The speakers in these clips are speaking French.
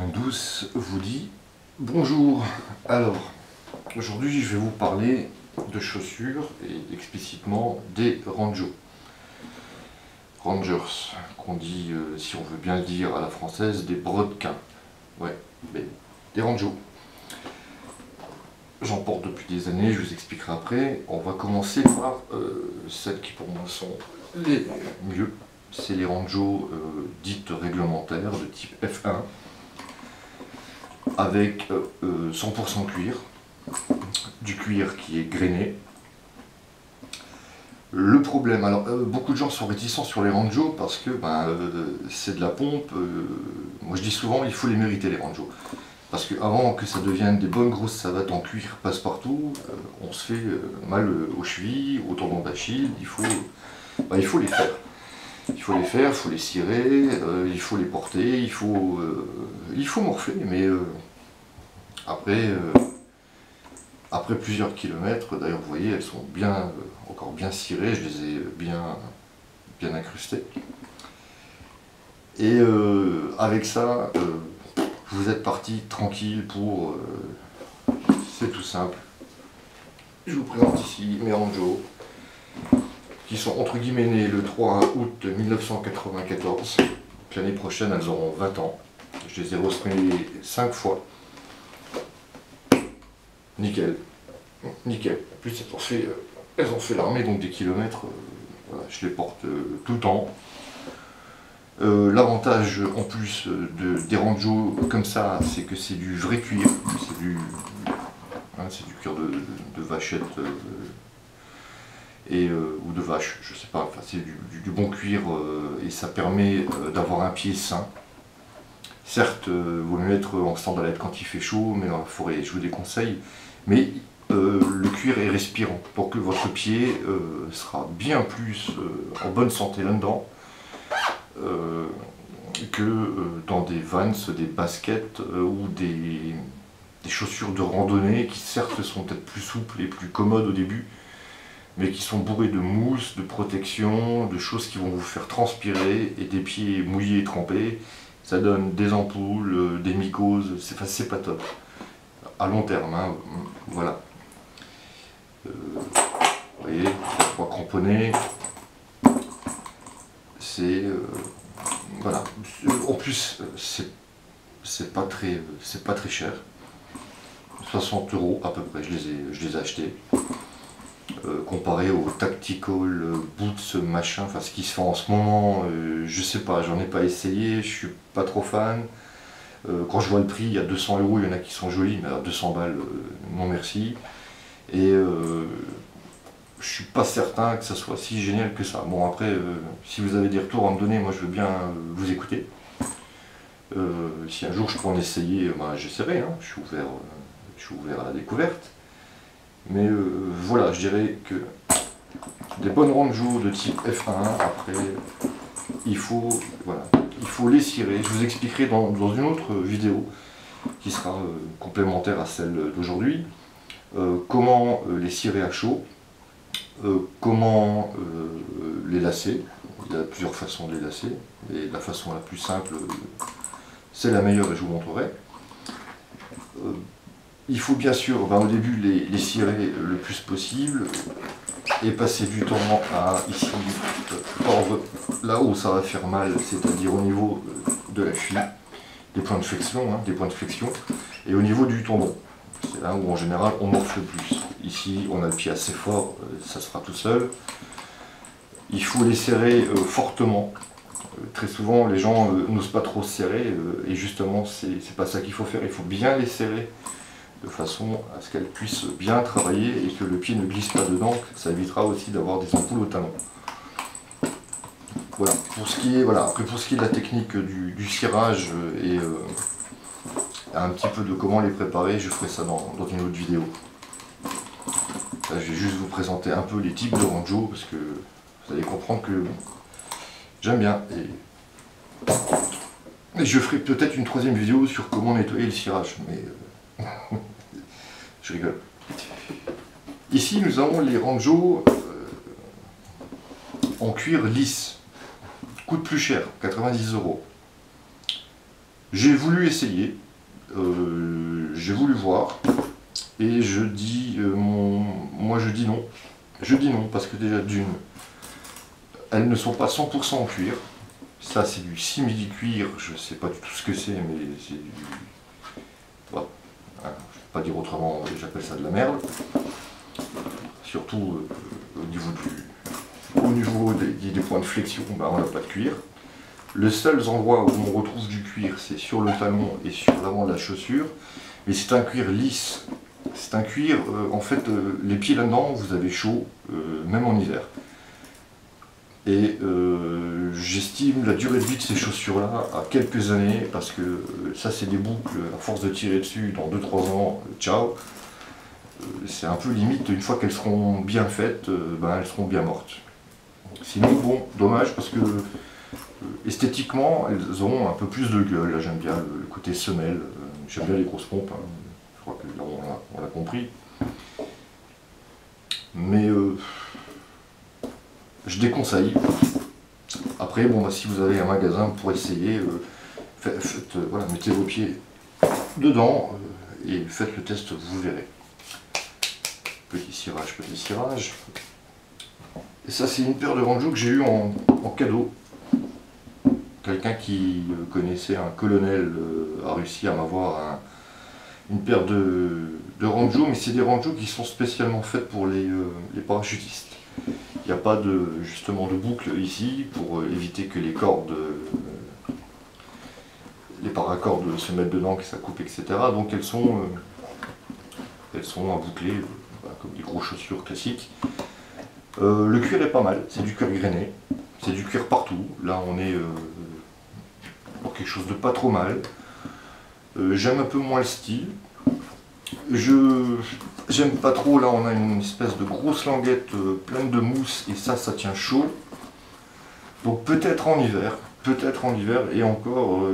Main Douce vous dit bonjour. Alors, aujourd'hui je vais vous parler de chaussures et explicitement des Rangers, qu'on dit, si on veut bien le dire à la française, des brodequins. Ouais, mais des Rangers. J'en porte depuis des années, je vous expliquerai après. On va commencer par celles qui pour moi sont les mieux. C'est les Rangers dites réglementaires de type F1 avec 100% cuir, du cuir qui est grainé. Le problème, alors beaucoup de gens sont réticents sur les Rangers parce que c'est de la pompe. Moi je dis souvent il faut les mériter les Rangers. Parce qu'avant que ça devienne des bonnes grosses savates en cuir passe-partout, on se fait mal aux chevilles, aux tendons d'Achille, il faut les faire. Il faut les faire, il faut les cirer, il faut les porter, il faut morfler, mais après plusieurs kilomètres, d'ailleurs vous voyez, elles sont bien, encore bien cirées, je les ai bien incrustées. Et avec ça, vous êtes parti tranquille pour... c'est tout simple. Je vous présente ici mes Rangers, qui sont entre guillemets nés le 3 août 1994. L'année prochaine, elles auront 20 ans. Je les ai resprayés 5 fois. Nickel. Nickel. En plus, elles ont fait l'armée, donc des kilomètres. Voilà, je les porte tout le temps. L'avantage en plus des Rangers comme ça, c'est que c'est du vrai cuir. C'est du cuir de vachette. Ou de vache, je sais pas, enfin, c'est du bon cuir et ça permet d'avoir un pied sain. Certes, vaut mieux être en sandalette quand il fait chaud, mais dans la forêt, je vous déconseille. Mais le cuir est respirant, pour que votre pied sera bien plus en bonne santé là-dedans que dans des Vans, des baskets ou des chaussures de randonnée qui certes sont peut-être plus souples et plus commodes au début, mais qui sont bourrés de mousse, de protection, de choses qui vont vous faire transpirer, et des pieds mouillés et trempés, ça donne des ampoules, des mycoses, c'est pas top. À long terme, hein, voilà. Vous voyez, pas cramponné. C'est... voilà. En plus, c'est pas très cher. 60 € à peu près, je les ai achetés. Comparé au tactical boots machin, enfin ce qui se fait en ce moment, je sais pas, j'en ai pas essayé, je suis pas trop fan. Quand je vois le prix, il y a 200 €, il y en a qui sont jolis, mais à 200 balles, non merci. Et je suis pas certain que ça soit si génial que ça. Bon après, si vous avez des retours à me donner, moi je veux bien vous écouter. Si un jour je peux en essayer, j'essaierai, hein, je suis ouvert à la découverte. Mais voilà, je dirais que des bonnes Rangers de type F1, après, il faut les cirer. Je vous expliquerai dans une autre vidéo, qui sera complémentaire à celle d'aujourd'hui, comment les cirer à chaud, comment les lacer. Il y a plusieurs façons de les lacer, et la façon la plus simple, c'est la meilleure et je vous montrerai. Il faut bien sûr, au début, les cirer le plus possible et passer du temps à ici tordre là où ça va faire mal, c'est-à-dire au niveau de la cheville, des points de flexion, et au niveau du tendon. C'est là où en général on morfle le plus. Ici, on a le pied assez fort, ça se fera tout seul. Il faut les serrer fortement. Très souvent, les gens n'osent pas trop se serrer, et justement, c'est pas ça qu'il faut faire. Il faut bien les serrer de façon à ce qu'elle puisse bien travailler et que le pied ne glisse pas dedans. Ça évitera aussi d'avoir des ampoules au talon. Voilà, après pour ce qui est de la technique du cirage et un petit peu de comment les préparer, je ferai ça dans une autre vidéo. Là, je vais juste vous présenter un peu les types de Rangers parce que vous allez comprendre que j'aime bien. Et je ferai peut-être une troisième vidéo sur comment nettoyer le cirage, mais je rigole. Ici, nous avons les Rangers en cuir lisse. Coûte plus cher, 90 €. J'ai voulu essayer, j'ai voulu voir, et je dis, moi je dis non. Je dis non, parce que déjà d'une, elles ne sont pas 100% en cuir. Ça c'est du simili-cuir, je ne sais pas du tout ce que c'est, mais c'est du... Voilà. Je ne vais pas dire autrement, j'appelle ça de la merde. Surtout au niveau des points de flexion, ben, on n'a pas de cuir. Le seul endroit où on retrouve du cuir, c'est sur le talon et sur l'avant de la chaussure. Mais c'est un cuir lisse. C'est un cuir, en fait, les pieds là-dedans, vous avez chaud, même en hiver. Et j'estime la durée de vie de ces chaussures-là à quelques années, parce que ça, c'est des boucles, à force de tirer dessus, dans 2-3 ans, ciao. C'est un peu limite, une fois qu'elles seront bien faites, ben, elles seront bien mortes. Sinon, bon, dommage, parce que esthétiquement, elles auront un peu plus de gueule. Là, j'aime bien le côté semelle, j'aime bien les grosses pompes, hein. Je crois que là, on l'a compris. Mais je déconseille. Après, bon, bah, si vous avez un magasin pour essayer, voilà, mettez vos pieds dedans et faites le test, vous verrez. Petit cirage, petit cirage. Et ça, c'est une paire de ranjos que j'ai eu en cadeau. Quelqu'un qui connaissait un colonel a réussi à m'avoir une paire de ranjos, mais c'est des ranjos qui sont spécialement faits pour les parachutistes. Il n'y a pas justement de boucle ici pour éviter que les cordes, les paracordes se mettent dedans, que ça coupe, etc. Donc elles sont à boucler, comme des grosses chaussures classiques. Le cuir est pas mal, c'est du cuir grainé, c'est du cuir partout. Là on est pour quelque chose de pas trop mal. J'aime un peu moins le style. J'aime pas trop, là on a une espèce de grosse languette pleine de mousse et ça tient chaud. Donc peut-être en hiver, et encore,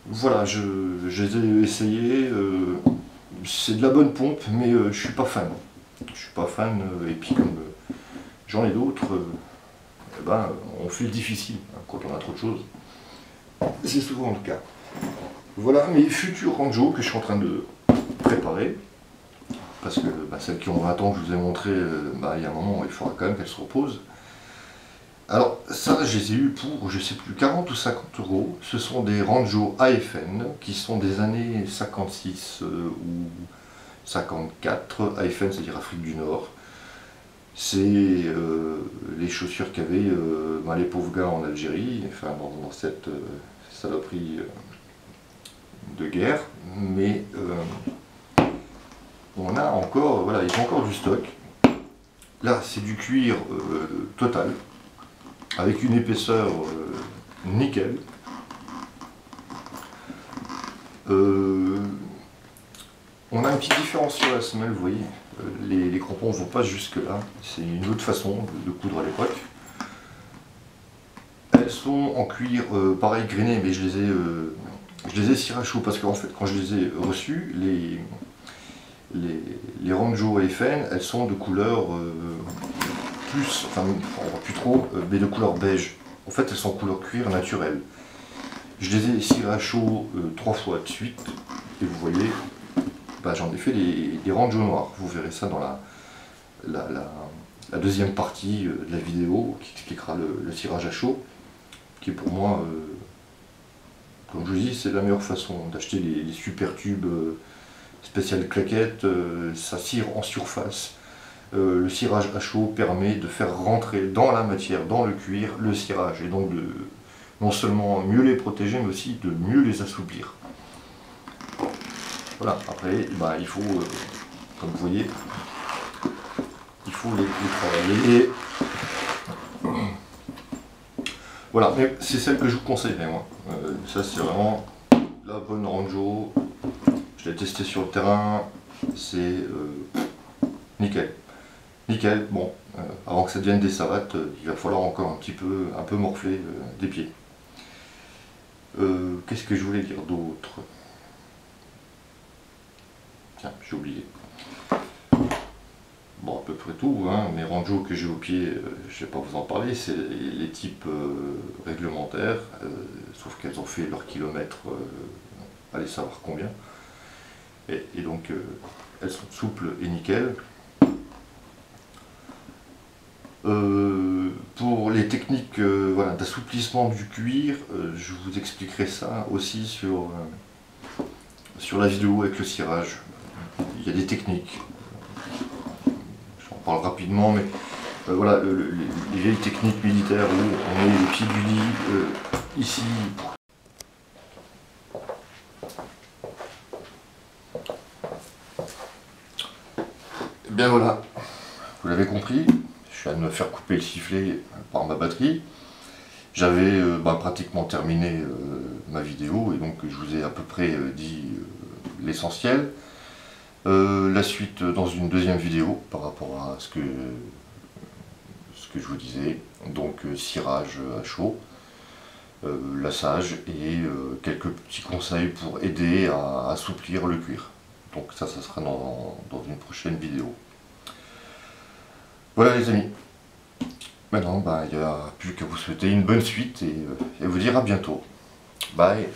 voilà, je les ai essayés, c'est de la bonne pompe, mais je suis pas fan. Je suis pas fan, et puis comme j'en ai d'autres, eh ben, on fait le difficile hein, quand on a trop de choses. C'est souvent le cas. Voilà mes futurs ranjos que je suis en train de préparer. Parce que celles qui ont 20 ans que je vous ai montré, il y a un moment il faudra quand même qu'elles se reposent. Alors ça, je les ai eu pour, je sais plus, 40 ou 50 euros. Ce sont des ranjos AFN qui sont des années 56 ou 54. AFN, c'est-à-dire Afrique du Nord. C'est les chaussures qu'avaient les pauvres gars en Algérie, enfin dans cette saloperie de guerre. Mais on a encore, voilà, ils ont encore du stock. Là, c'est du cuir total, avec une épaisseur nickel. On a une petite différence sur la semelle, vous voyez. Les crampons ne vont pas jusque là. C'est une autre façon de coudre à l'époque. Elles sont en cuir pareil grainé, mais je les ai cirées à chaud parce qu'en fait, quand je les ai reçues, les ranjos AFN, elles sont de couleur plus, enfin on voit plus trop, mais de couleur beige. En fait, elles sont couleur cuir naturel. Je les ai cirées à chaud 3 fois de suite, et vous voyez, j'en ai fait des ranjos noirs. Vous verrez ça dans la deuxième partie de la vidéo qui expliquera le cirage à chaud, qui est pour moi, comme je vous dis, c'est la meilleure façon d'acheter les super tubes spéciales claquettes. Ça cire en surface. Le cirage à chaud permet de faire rentrer dans la matière, dans le cuir, le cirage, et donc de non seulement mieux les protéger, mais aussi de mieux les assouplir. Voilà, après, il faut, comme vous voyez, il faut les travailler. Voilà, mais c'est celle que je vous conseillerais, moi. Ça, c'est vraiment la bonne ranjo. Je l'ai testé sur le terrain, c'est nickel. Nickel, bon, avant que ça devienne des savates, il va falloir encore un peu morfler des pieds. Qu'est-ce que je voulais dire d'autre? Tiens, j'ai oublié. bon, à peu près tout, hein. Mes ranjos que j'ai au pied, je ne vais pas vous en parler, c'est les types réglementaires, sauf qu'elles ont fait leur kilomètre, allez savoir combien. Et donc elles sont souples et nickel. Pour les techniques voilà, d'assouplissement du cuir, je vous expliquerai ça aussi sur la vidéo avec le cirage. Il y a des techniques, j'en parle rapidement, mais voilà, les vieilles techniques militaires où on met les pieds du lit ici. Et bien voilà, vous l'avez compris, je viens de me faire couper le sifflet par ma batterie. J'avais pratiquement terminé ma vidéo et donc je vous ai à peu près dit l'essentiel. La suite dans une deuxième vidéo par rapport à ce que je vous disais, donc cirage à chaud, lassage et quelques petits conseils pour aider à assouplir le cuir. Donc ça sera dans une prochaine vidéo. Voilà les amis. Maintenant, il n'y a plus qu'à vous souhaiter une bonne suite et vous dire à bientôt. Bye.